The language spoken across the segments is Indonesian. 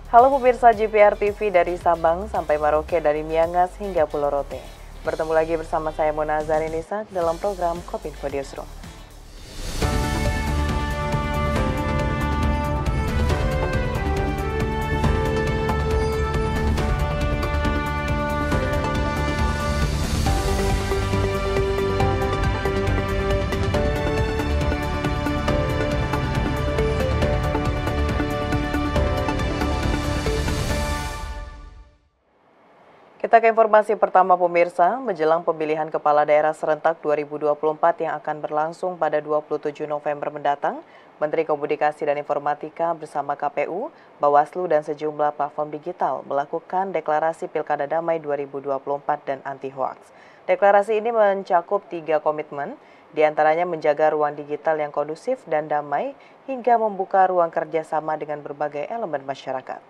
Halo pemirsa JPR TV dari Sabang sampai Merauke, dari Miangas hingga Pulau Rote. Bertemu lagi bersama saya Mona Zarinisa dalam program Kopinfo Newsroom. Kita ke informasi pertama pemirsa, menjelang pemilihan Kepala Daerah Serentak 2024 yang akan berlangsung pada 27 November mendatang, Menteri Komunikasi dan Informatika bersama KPU, Bawaslu dan sejumlah platform digital melakukan deklarasi Pilkada Damai 2024 dan anti-hoax. Deklarasi ini mencakup 3 komitmen, diantaranya menjaga ruang digital yang kondusif dan damai hingga membuka ruang kerjasama dengan berbagai elemen masyarakat.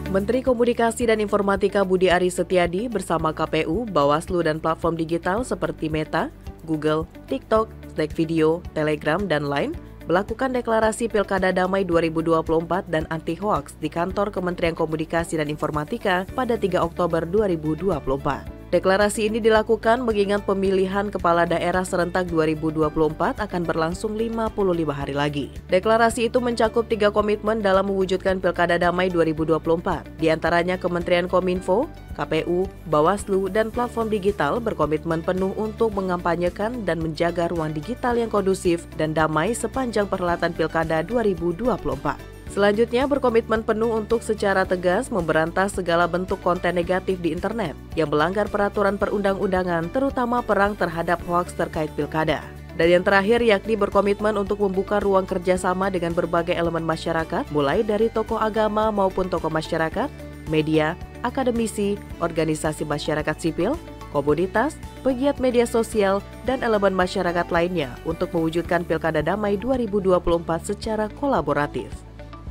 Menteri Komunikasi dan Informatika Budi Aris Setiadi bersama KPU, Bawaslu dan platform digital seperti Meta, Google, TikTok, Snack Video, Telegram, dan lain melakukan deklarasi Pilkada Damai 2024 dan anti-hoax di kantor Kementerian Komunikasi dan Informatika pada 3 Oktober 2024. Deklarasi ini dilakukan mengingat pemilihan Kepala Daerah Serentak 2024 akan berlangsung 55 hari lagi. Deklarasi itu mencakup 3 komitmen dalam mewujudkan Pilkada Damai 2024. Di antaranya Kementerian Kominfo, KPU, Bawaslu, dan platform digital berkomitmen penuh untuk mengampanyekan dan menjaga ruang digital yang kondusif dan damai sepanjang perhelatan Pilkada 2024. Selanjutnya, berkomitmen penuh untuk secara tegas memberantas segala bentuk konten negatif di internet yang melanggar peraturan perundang-undangan, terutama perang terhadap hoaks terkait pilkada. Dan yang terakhir yakni berkomitmen untuk membuka ruang kerjasama dengan berbagai elemen masyarakat, mulai dari tokoh agama maupun tokoh masyarakat, media, akademisi, organisasi masyarakat sipil, komunitas, pegiat media sosial, dan elemen masyarakat lainnya untuk mewujudkan Pilkada Damai 2024 secara kolaboratif.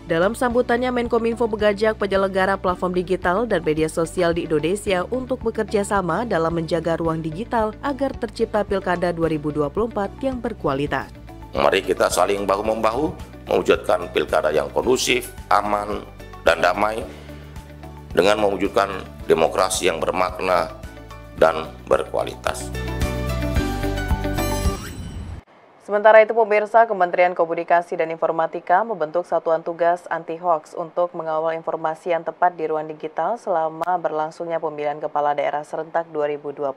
Dalam sambutannya, Menkominfo mengajak penyelenggara platform digital dan media sosial di Indonesia untuk bekerja sama dalam menjaga ruang digital agar tercipta Pilkada 2024 yang berkualitas. Mari kita saling bahu-membahu mewujudkan pilkada yang kondusif, aman, dan damai dengan mewujudkan demokrasi yang bermakna dan berkualitas. Sementara itu pemirsa, Kementerian Komunikasi dan Informatika membentuk satuan tugas anti-hoax untuk mengawal informasi yang tepat di ruang digital selama berlangsungnya pemilihan Kepala Daerah Serentak 2024.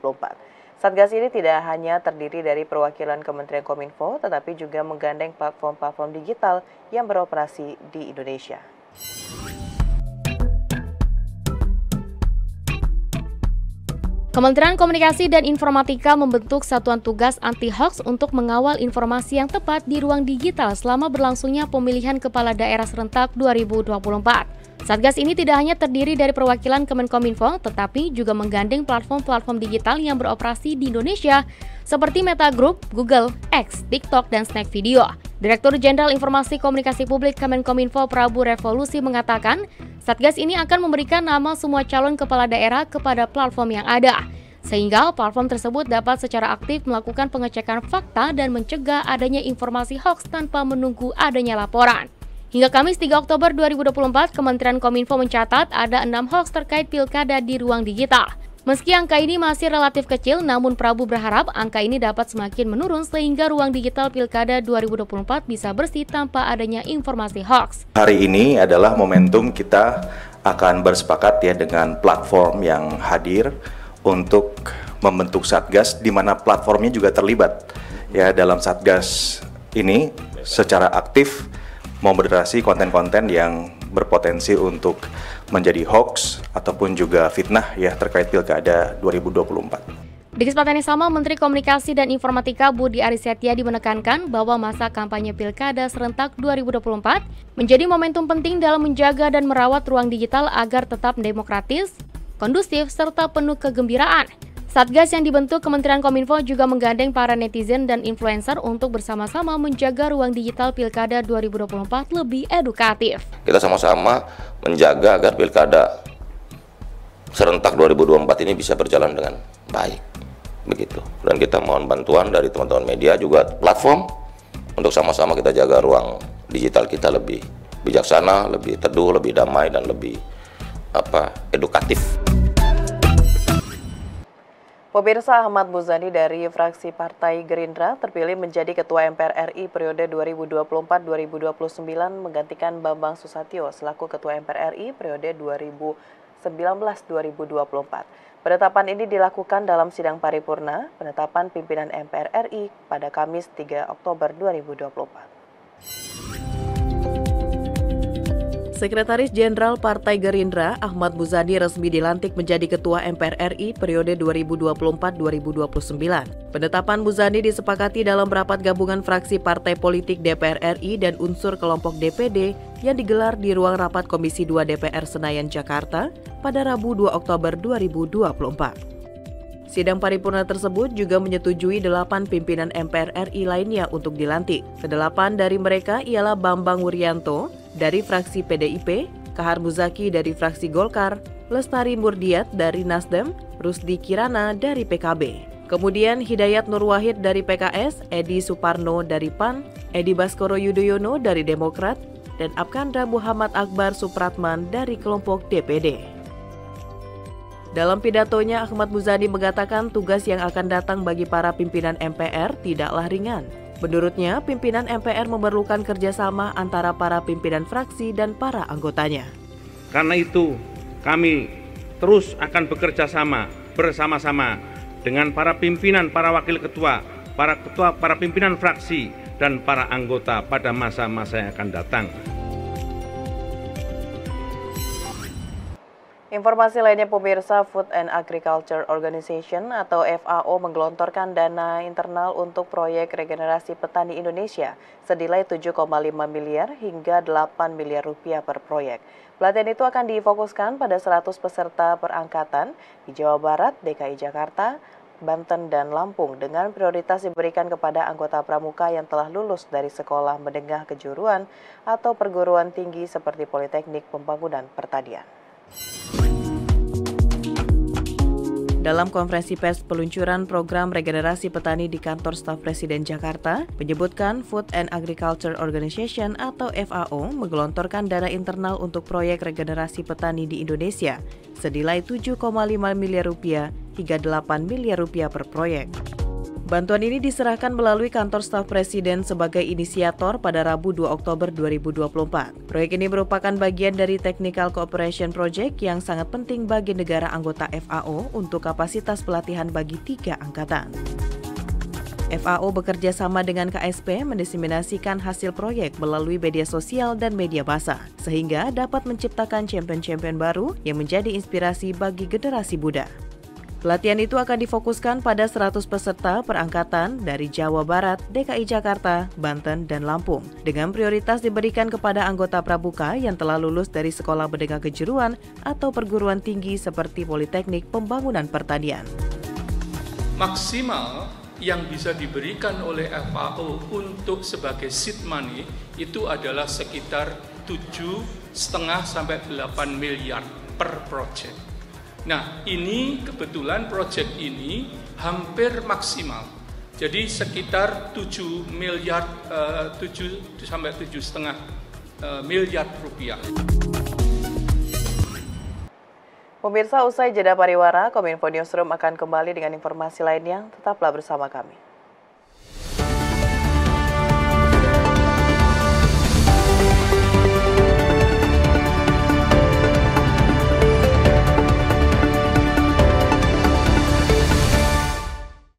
Satgas ini tidak hanya terdiri dari perwakilan Kementerian Kominfo, tetapi juga menggandeng platform-platform digital yang beroperasi di Indonesia. Kementerian Komunikasi dan Informatika membentuk satuan tugas anti-hoax untuk mengawal informasi yang tepat di ruang digital selama berlangsungnya pemilihan Kepala Daerah Serentak 2024. Satgas ini tidak hanya terdiri dari perwakilan Kemenkominfo, tetapi juga menggandeng platform-platform digital yang beroperasi di Indonesia seperti Meta Group, Google, X, TikTok, dan Snack Video. Direktur Jenderal Informasi Komunikasi Publik Kemenkominfo Prabu Revolusi mengatakan, Satgas ini akan memberikan nama semua calon kepala daerah kepada platform yang ada, sehingga platform tersebut dapat secara aktif melakukan pengecekan fakta dan mencegah adanya informasi hoax tanpa menunggu adanya laporan. Hingga Kamis 3 Oktober 2024, Kementerian Kominfo mencatat ada 6 hoax terkait pilkada di ruang digital. Meski angka ini masih relatif kecil, namun Prabu berharap angka ini dapat semakin menurun sehingga ruang digital Pilkada 2024 bisa bersih tanpa adanya informasi hoax. Hari ini adalah momentum kita akan bersepakat ya dengan platform yang hadir untuk membentuk Satgas di mana platformnya juga terlibat ya dalam Satgas ini secara aktif moderasi konten-konten yang berpotensi untuk menjadi hoax ataupun juga fitnah ya terkait Pilkada 2024. Di kesempatan yang sama, Menteri Komunikasi dan Informatika Budi Aris Setiadi menekankan bahwa masa kampanye Pilkada Serentak 2024 menjadi momentum penting dalam menjaga dan merawat ruang digital agar tetap demokratis, kondusif, serta penuh kegembiraan. Satgas yang dibentuk Kementerian Kominfo juga menggandeng para netizen dan influencer untuk bersama-sama menjaga ruang digital Pilkada 2024 lebih edukatif. Kita sama-sama menjaga agar Pilkada Serentak 2024 ini bisa berjalan dengan baik. Begitu. Dan kita mohon bantuan dari teman-teman media juga platform untuk sama-sama kita jaga ruang digital kita lebih bijaksana, lebih teduh, lebih damai, dan lebih edukatif. Pemirsa, Ahmad Muzani dari fraksi Partai Gerindra terpilih menjadi Ketua MPR RI periode 2024-2029 menggantikan Bambang Susatyo selaku Ketua MPR RI periode 2019-2024. Penetapan ini dilakukan dalam sidang paripurna penetapan pimpinan MPR RI pada Kamis 3 Oktober 2024. Sekretaris Jenderal Partai Gerindra Ahmad Muzani resmi dilantik menjadi Ketua MPR RI periode 2024-2029. Penetapan Muzani disepakati dalam rapat gabungan fraksi partai politik DPR RI dan unsur kelompok DPD yang digelar di ruang rapat Komisi 2 DPR Senayan, Jakarta pada Rabu 2 Oktober 2024. Sidang paripurna tersebut juga menyetujui 8 pimpinan MPR RI lainnya untuk dilantik. Kedelapan dari mereka ialah Bambang Wuryanto dari fraksi PDIP, Kahar Muzaki dari fraksi Golkar, Lestari Murdiat dari Nasdem, Rusdi Kirana dari PKB. Kemudian Hidayat Nur Wahid dari PKS, Edi Suparno dari PAN, Edi Baskoro Yudhoyono dari Demokrat, dan Abkandra Muhammad Akbar Supratman dari kelompok DPD. Dalam pidatonya, Ahmad Muzani mengatakan tugas yang akan datang bagi para pimpinan MPR tidaklah ringan. Menurutnya, pimpinan MPR memerlukan kerjasama antara para pimpinan fraksi dan para anggotanya. Karena itu, kami terus akan bekerja sama bersama-sama dengan para pimpinan, para wakil ketua, para pimpinan fraksi, dan para anggota pada masa-masa yang akan datang. Informasi lainnya, pemirsa, Food and Agriculture Organization atau FAO menggelontorkan dana internal untuk proyek regenerasi petani Indonesia senilai 7,5 miliar hingga 8 miliar rupiah per proyek. Pelatihan itu akan difokuskan pada 100 peserta perangkatan di Jawa Barat, DKI Jakarta, Banten, dan Lampung dengan prioritas diberikan kepada anggota pramuka yang telah lulus dari sekolah menengah kejuruan atau perguruan tinggi seperti Politeknik Pembangunan Pertanian. Dalam konferensi pers peluncuran program regenerasi petani di kantor staf Presiden Jakarta, menyebutkan Food and Agriculture Organization atau FAO menggelontorkan dana internal untuk proyek regenerasi petani di Indonesia senilai 7,5 miliar rupiah hingga 8 miliar rupiah per proyek. Bantuan ini diserahkan melalui kantor staf Presiden sebagai inisiator pada Rabu 2 Oktober 2024. Proyek ini merupakan bagian dari Technical Cooperation Project yang sangat penting bagi negara anggota FAO untuk kapasitas pelatihan bagi 3 angkatan. FAO bekerja sama dengan KSP mendiseminasikan hasil proyek melalui media sosial dan media basah, sehingga dapat menciptakan champion-champion baru yang menjadi inspirasi bagi generasi muda. Pelatihan itu akan difokuskan pada 100 peserta perangkatan dari Jawa Barat, DKI Jakarta, Banten, dan Lampung, dengan prioritas diberikan kepada anggota pramuka yang telah lulus dari sekolah menengah kejuruan atau perguruan tinggi seperti Politeknik Pembangunan Pertanian. Maksimal yang bisa diberikan oleh FAO untuk sebagai seed money itu adalah sekitar 7,5 sampai 8 miliar per project. Nah, ini kebetulan proyek ini hampir maksimal. Jadi sekitar 7 sampai 7,5 miliar rupiah. Pemirsa, usai jeda pariwara, Kominfo Newsroom akan kembali dengan informasi lainnya. Tetaplah bersama kami.